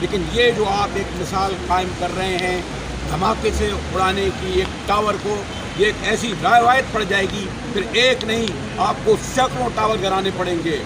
लेकिन ये जो आप एक मिसाल कायम कर रहे हैं धमाके से उड़ाने की एक टावर को, ये एक ऐसी रवायत पड़ जाएगी, फिर एक नहीं आपको सैकड़ों टावर गिराने पड़ेंगे।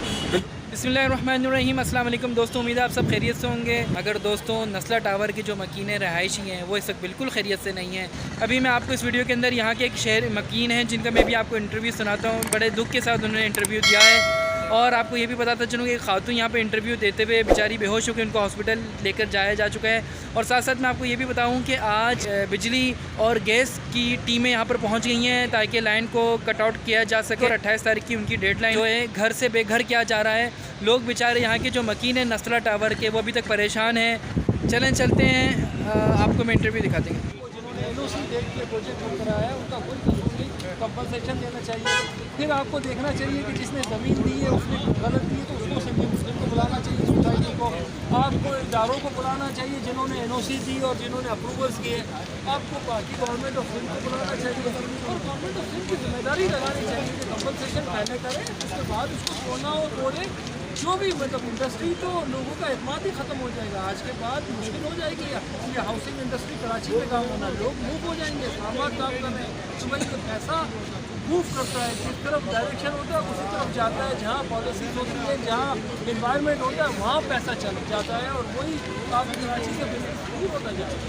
बिस्मिल्लाहिर्रहमानिर्रहीम। अस्सलाम वालेकुम दोस्तों, उम्मीद है आप सब खैरियत से होंगे। मगर दोस्तों, नस्ला टावर की जो मकीन रहायशी हैं वो इस वक्त बिल्कुल खैरियत से नहीं हैं। अभी मैं आपको इस वीडियो के अंदर यहाँ के एक शहर मकीन हैं जिनका मैं भी आपको इंटरव्यू सुनाता हूँ। बड़े दुख के साथ उन्होंने इंटरव्यू दिया है और आपको ये भी बताता चलूँ कि खातून यहाँ पे इंटरव्यू देते हुए बेचारी बेहोश होकर उनको हॉस्पिटल लेकर जाया जा चुका है। और साथ साथ मैं आपको ये भी बताऊँ कि आज बिजली और गैस की टीमें यहाँ पर पहुँच गई हैं ताकि लाइन को कट आउट किया जा सके। और 28 तारीख की उनकी डेडलाइन जो है, घर से बेघर किया जा रहा है। लोग बेचारे यहाँ के जो मकीन है नस्ला टावर के, वो अभी तक परेशान हैं। चलते हैं, आपको मैं इंटरव्यू दिखा देंगे। जिन्होंने एनओसी देख के प्रोजेक्ट को कराया उनका कोई कसूर नहीं, कंपनसेशन देना चाहिए। फिर आपको देखना चाहिए कि जिसने ज़मीन दी है उसने गलत दी तो उसको उसको बुलाना चाहिए, सोसाइटी को। आपको इदारों को बुलाना चाहिए जिन्होंने एनओसी दी और जिन्होंने अप्रूवल्स किए। आपको बाकी गवर्नमेंट ऑफ सिंध को बुलाना चाहिए और गवर्नमेंट ऑफ सिंध की जिम्मेदारी लगानी चाहिए कि कंपनसेशन पहले करें, उसके बाद उसको तोड़ना और तोड़े। जो भी मतलब इंडस्ट्री, तो लोगों का एतमाद ही ख़त्म हो जाएगा। आज के बाद मुश्किल हो जाएगी ये हाउसिंग इंडस्ट्री कराची में काम होना। लोग मूव हो जाएंगे, इस्लामाबाद काम कर रहे हैं। तो भाई ये पैसा मूव करता है, जिस तरफ डायरेक्शन होता है उसी तरफ जाता है। जहाँ पॉलिसीज होती है, जहाँ इन्वायरमेंट होता है, वहाँ पैसा चल जाता है और वही आप कराची से बिजनेस शुरू होता जाएगा।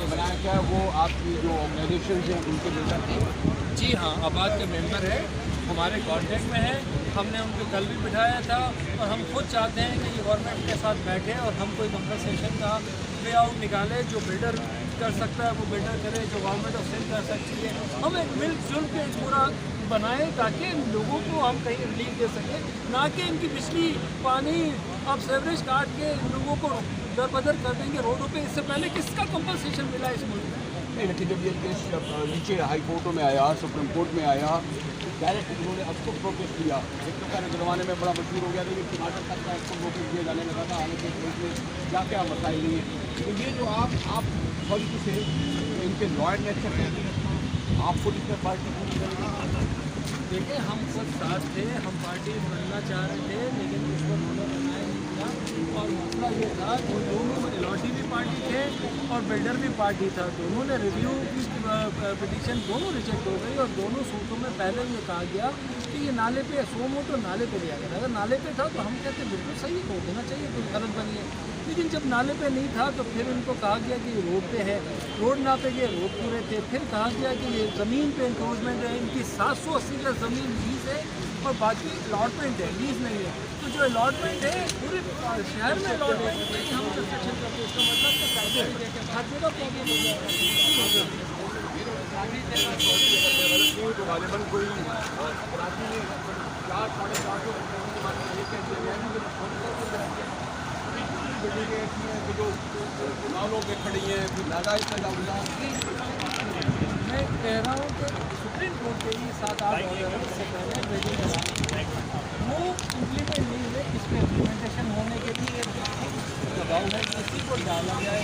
बनाया क्या है वो आपकी जो ऑर्गेनाइजेशन हैं उनके मेंबर? जी हाँ, आबाद के मेंबर हैं, हमारे कॉन्टेक्ट में है। हमने उनको कल भी बिठाया था और हम खुद चाहते हैं कि ये गवर्नमेंट के साथ बैठे और हम कोई कंपनसेशन का वे आउट निकाले। जो बिल्डर कर सकता है वो बिल्डर करे, जो गवर्नमेंट ऑफ सिंध कर सकती है। हम एक मिलजुल के पूरा बनाए ताकि लोगों को हम कहीं रिलीफ दे सकें, ना कि इनकी बिजली पानी अब सेवरेज काट के लोगों को दर बदर कर देंगे रोडों पे। इससे पहले किसका कंपनसेशन मिला इस मुल्क में? नहीं, लेकिन जब ये केस नीचे हाई कोर्टों में आया, सुप्रीम कोर्ट में आया, डायरेक्ट उन्होंने अब तो प्रोटेस्ट किया। एक तो पहले ज़माने में बड़ा मशहूर हो गया था कि टमाटर तक का इसको नोटिस दिया जाने लगा था, हालांकि इसमें क्या क्या मसाइल नहीं है। तो ये जो आप फर्ज से इनके लॉयर ने अच्छा कह दिया, आप पुलिस में पार्टी पूरी करेंगे। देखिए, हम खुद साथ थे, हम पार्टी बनना चाह रहे थे, लेकिन इस पर उन्होंने बनाया नहीं किया। और मसला ये था कि दोनों अलॉटी भी पार्टी थे और बिल्डर भी पार्टी था। दोनों ने रिव्यू की पिटीशन दोनों रिजेक्ट हो गई और दोनों सूटों में पहले ये कहा गया कि ये नाले पे सोम हो तो नाले पे लिया गया। अगर नाले पे था तो हम कहते बिल्कुल सही है, देना चाहिए, कोई गलत बनी है। लेकिन जब नाले पे नहीं था तो फिर इनको कहा गया कि ये रोड पे है, रोड नापे गए, रोड पूरे थे। फिर कहा गया कि ये ज़मीन पे इंक्रोचमेंट है, इनकी 780 का ज़मीन लीज है और बाकी अलॉटमेंट है, लीज नहीं है। तो जो अलॉटमेंट है पूरे शहर में अलॉटमेंट नहीं, हम कंस्ट्रक्शन करते, इसका मतलब तो कायदे हर जगह प्रॉब्लम हो जाएगा। तो गालिबन कोई कराची में 4-450 जो नालों पे खड़ी हैं, ज़्यादा इसका मैं कह रहा हूँ कि सुप्रीम कोर्ट के लिए 7-8 ऑर्डर से पहले बिल्डिंग वो इम्प्लीमेंट नहीं हुए। इस पर इम्प्लीमेंटेशन होने के लिए दबाव है, इसी को डाला जाए।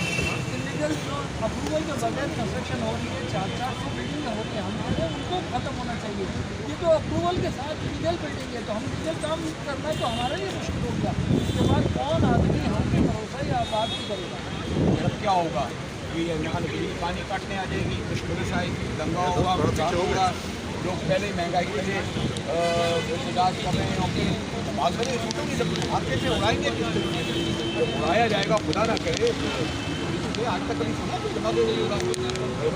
इलीगल जो अप्रूवल के बगैर कंस्ट्रक्शन हो रही है, 400 बिल्डिंग हो रही है, हम कहते हैं उनको ख़त्म होना चाहिए। ये तो अप्रूवल के साथ लीगल बिल्डिंग है, तो हम लीगल काम करना तो हमारा ही मुश्किल हो गया। उसके बाद कौन आदमी हम पे भरोसा या बात भी करेगा? अब क्या होगा कि यहाँ पानी काटने आ जाएगी, पुलिस आएगी, दंगा होगा, प्रचार होगा। लोग पहले ही महंगाई के लिए इलाज कर रहे हैं, बात करें छूटोगी जब धमाके से उड़ाएंगे, जब उड़ाया जाएगा खुदा ना करे। आज तक कभी सुना कोई धमाके होगा?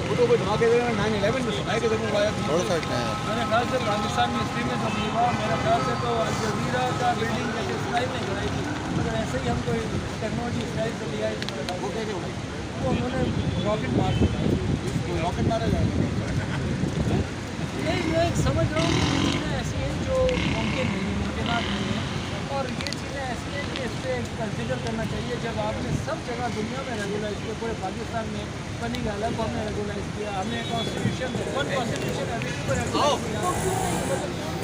फोटो कोई धमाके 9/11 में सुनाए कि जरूर उड़ाया। मेरे ख्याल से पाकिस्तान में हिस्ट्री में तो नहीं हुआ। मेरे ख्याल से तो अल जज़ीरा का बिल्डिंग जैसे स्ट्राइक नहीं कराई थी, अगर ऐसे ही हम कोई टेक्नोलॉजी स्ट्राइक से लिया है वो कैसे उड़ाई? तो उन्होंने रॉकेट मार दिया। रॉकेट मारा जाएगा। नहीं, मैं समझ रहा हूँ कि ये चीज़ें ऐसी हैं जो मुमकिन नहीं, मुमकिनात नहीं है। और ये चीज़ें ऐसी हैं कि इस पर कंसिडर करना चाहिए। जब आपने सब जगह दुनिया में रेगुलाइज किया, पूरे पाकिस्तान में बनी गाला को हमने रेगुलाइज किया, हमने कॉन्स्टिट्यूशन वन कॉन्स्टिट्यूशन अभी को रेगुलाइज किया।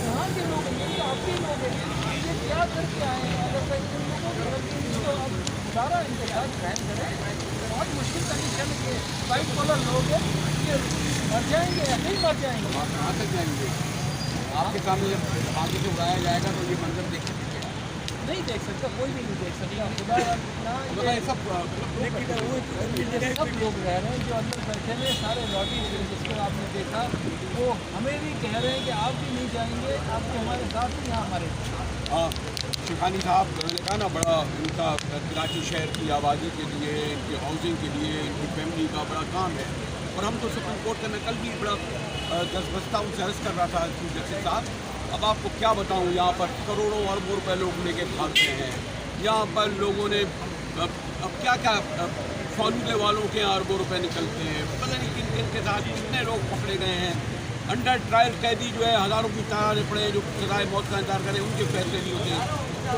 यहाँ के लोग हैं, ये आपके लोग हैं, ये क्या करके आए हैं? अगर इन लोगों को तो अब सारा इंतजार ग्रहण करें। बहुत मुश्किल कंडीशन है, वाइट कॉलर लोग हैं, ये मर जाएंगे, ऐसे ही मर जाएंगे। कहाँ तक जाएंगे? आपके सामने जब आगे से उड़ाया जाएगा तो ये मंजर देख सकते हैं। नहीं देख सकता, कोई भी नहीं देख सकता। खुदा मतलब ये सब सब लोग रह रहे हैं जो अंदर बैठे हुए सारे लॉबी जिसको आपने देखा, वो हमें भी कह रहे हैं कि आप भी नहीं जाएंगे, आप भी हमारे साथ ही यहाँ हमारे। हाँ, शिखानी साहब ने कहा ना, बड़ा इनका कराची शहर की आबादी के लिए, इनकी हाउसिंग के लिए, इनकी फैमिली का बड़ा काम है। और हम तो सुप्रीम कोर्ट में कल भी बड़ा दसबस्ता उनसे अर्ज कर रहा था चीफ जस्टिस साहब। अब आपको क्या बताऊँ, यहाँ पर करोड़ों अरबों रुपए लोग लेके भागते हैं। यहाँ पर लोगों ने अब क्या क्या फालूदे वालों के यहाँ अरबों रुपए निकलते हैं, पता नहीं किन किन के साथ कितने लोग पकड़े गए हैं। अंडर ट्रायल कैदी जो है हज़ारों की तादाद पड़े, जो सजाए मौत का इंतजार करें, उनके फैसले नहीं होते हैं।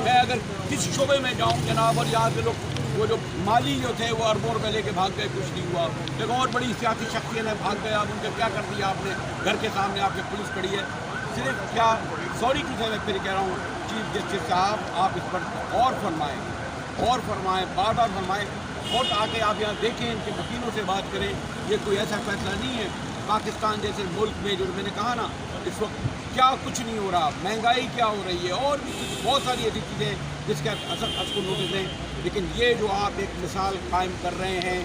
मैं अगर किस शोबे में जाऊँ जनाब, और यहाँ के लोग वो जो माली जो थे वो अरबों रुपए लेके भाग गए, कुछ नहीं हुआ। एक और बड़ी सियासी शख्सियत है, भाग गए, आप उनके क्या कर दिया आपने, घर के सामने आपके पुलिस खड़ी है। सिर्फ क्या सॉरी टू से मैं फिर कह रहा हूँ चीफ जस्टिस साहब, आप इस पर और फरमाएँ, बार बार फरमाएँ। और आके आप यहाँ देखें, इनके वकीलों से बात करें। ये कोई ऐसा फैसला नहीं है पाकिस्तान जैसे मुल्क में, जो मैंने कहा ना, इस वक्त क्या कुछ नहीं हो रहा, महंगाई क्या हो रही है, और भी बहुत सारी ऐसी चीज़ें जिसके असर को नोटिस दें। लेकिन ये जो आप एक मिसाल कायम कर रहे हैं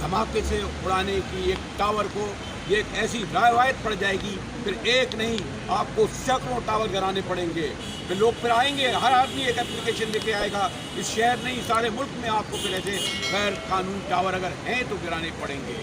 धमाके से उड़ाने की एक टावर को, ये एक ऐसी रवायत पड़ जाएगी, फिर एक नहीं आपको सैकड़ों टावर गिराने पड़ेंगे। फिर लोग फिर आएंगे, हर आदमी एक एप्लीकेशन लेके आएगा। इस शहर नहीं, सारे मुल्क में आपको फिर ऐसे गैर कानूनी टावर अगर हैं तो गिराने पड़ेंगे।